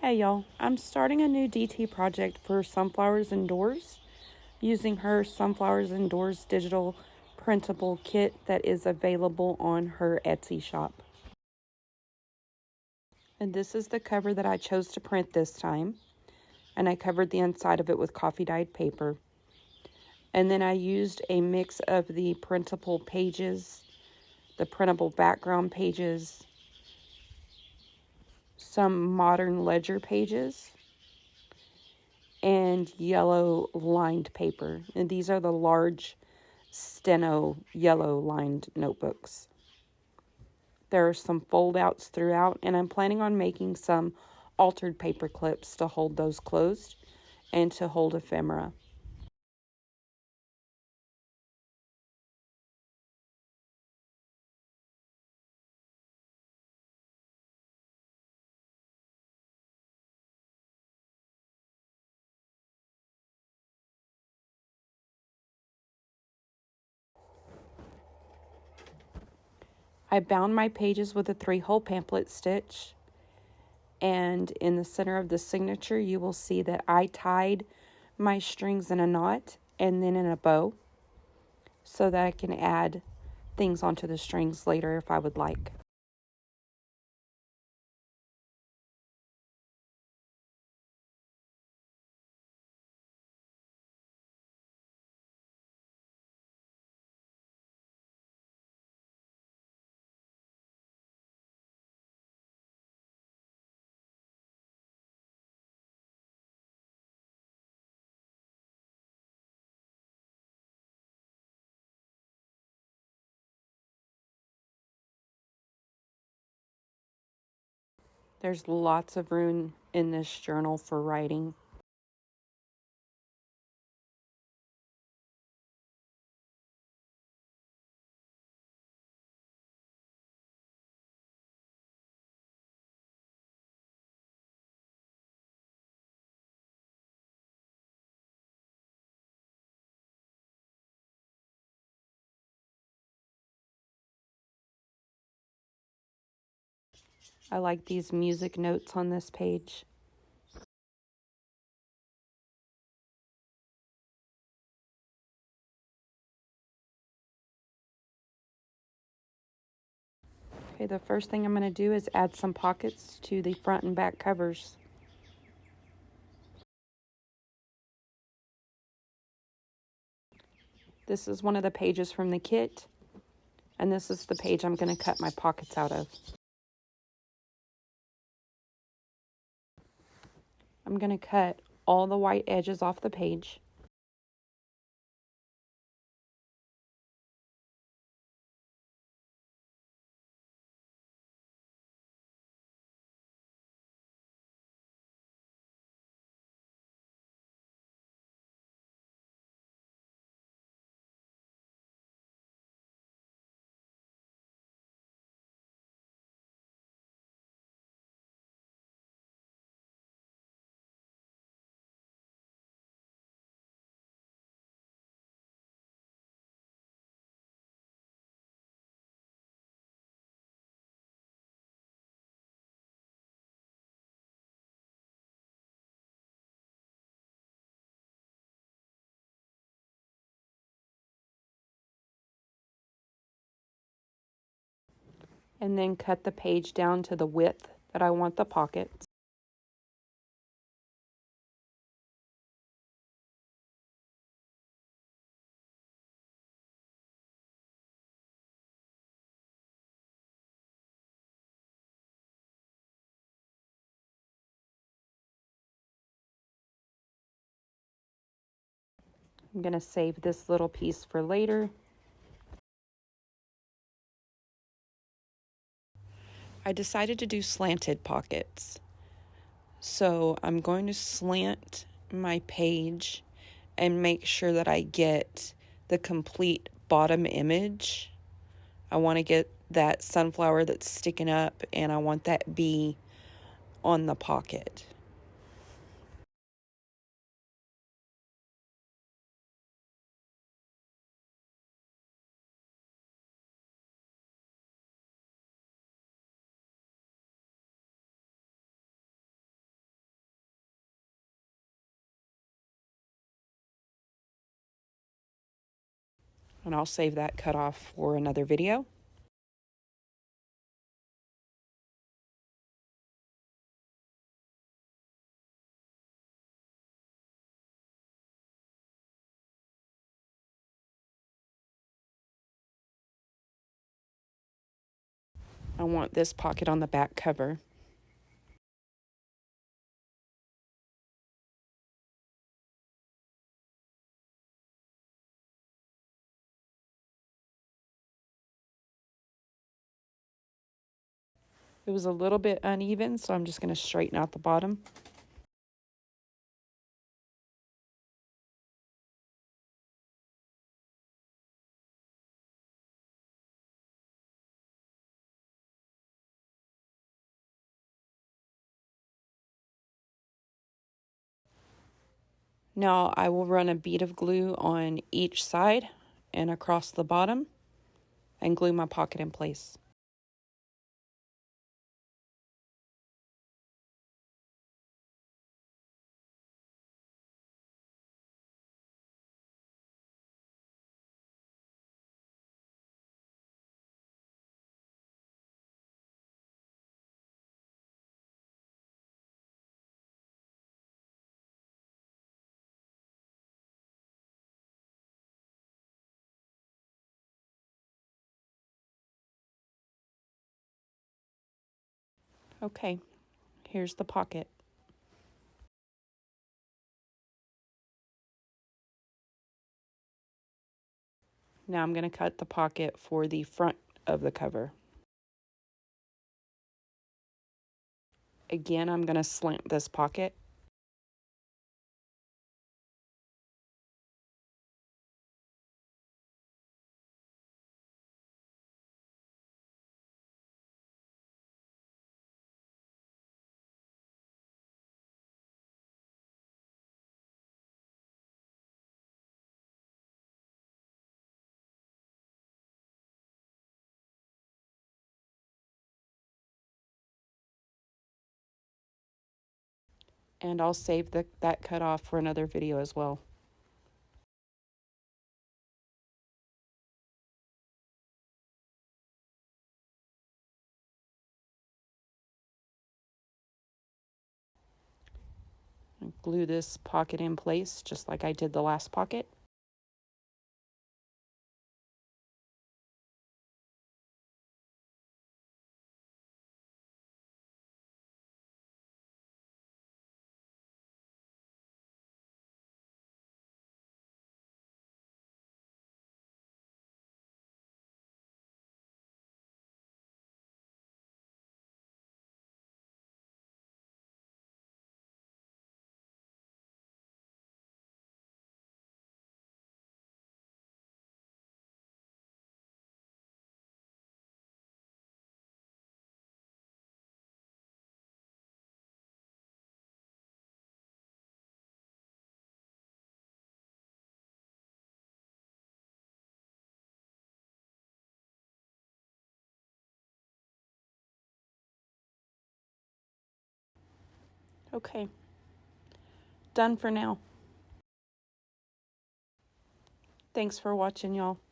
Hey y'all, I'm starting a new DT project for Sunflowers and Dors using her Sunflowers and Dors digital printable kit that is available on her Etsy shop. And this is the cover that I chose to print this time. And I covered the inside of it with coffee dyed paper. And then I used a mix of the printable pages, the printable background pages, some modern ledger pages, and yellow lined paper. And these are the large steno yellow lined notebooks. There are some fold outs throughout, and I'm planning on making some altered paper clips to hold those closed and to hold ephemera. I bound my pages with a 3-hole pamphlet stitch, and in the center of the signature you will see that I tied my strings in a knot and then in a bow so that I can add things onto the strings later if I would like. There's lots of room in this journal for writing. I like these music notes on this page. Okay, the first thing I'm going to do is add some pockets to the front and back covers. This is one of the pages from the kit, and this is the page I'm going to cut my pockets out of. I'm going to cut all the white edges off the page. And then cut the page down to the width that I want the pockets. I'm going to save this little piece for later. I decided to do slanted pockets. So I'm going to slant my page and make sure that I get the complete bottom image. I want to get that sunflower that's sticking up, and I want that bee on the pocket. And I'll save that cut off for another video. I want this pocket on the back cover. It was a little bit uneven, so I'm just going to straighten out the bottom. Now I will run a bead of glue on each side and across the bottom and glue my pocket in place. Okay, here's the pocket. Now I'm going to cut the pocket for the front of the cover. Again, I'm going to slant this pocket. And I'll save that cut off for another video as well. Glue this pocket in place just like I did the last pocket. Okay, done for now. Thanks for watching, y'all.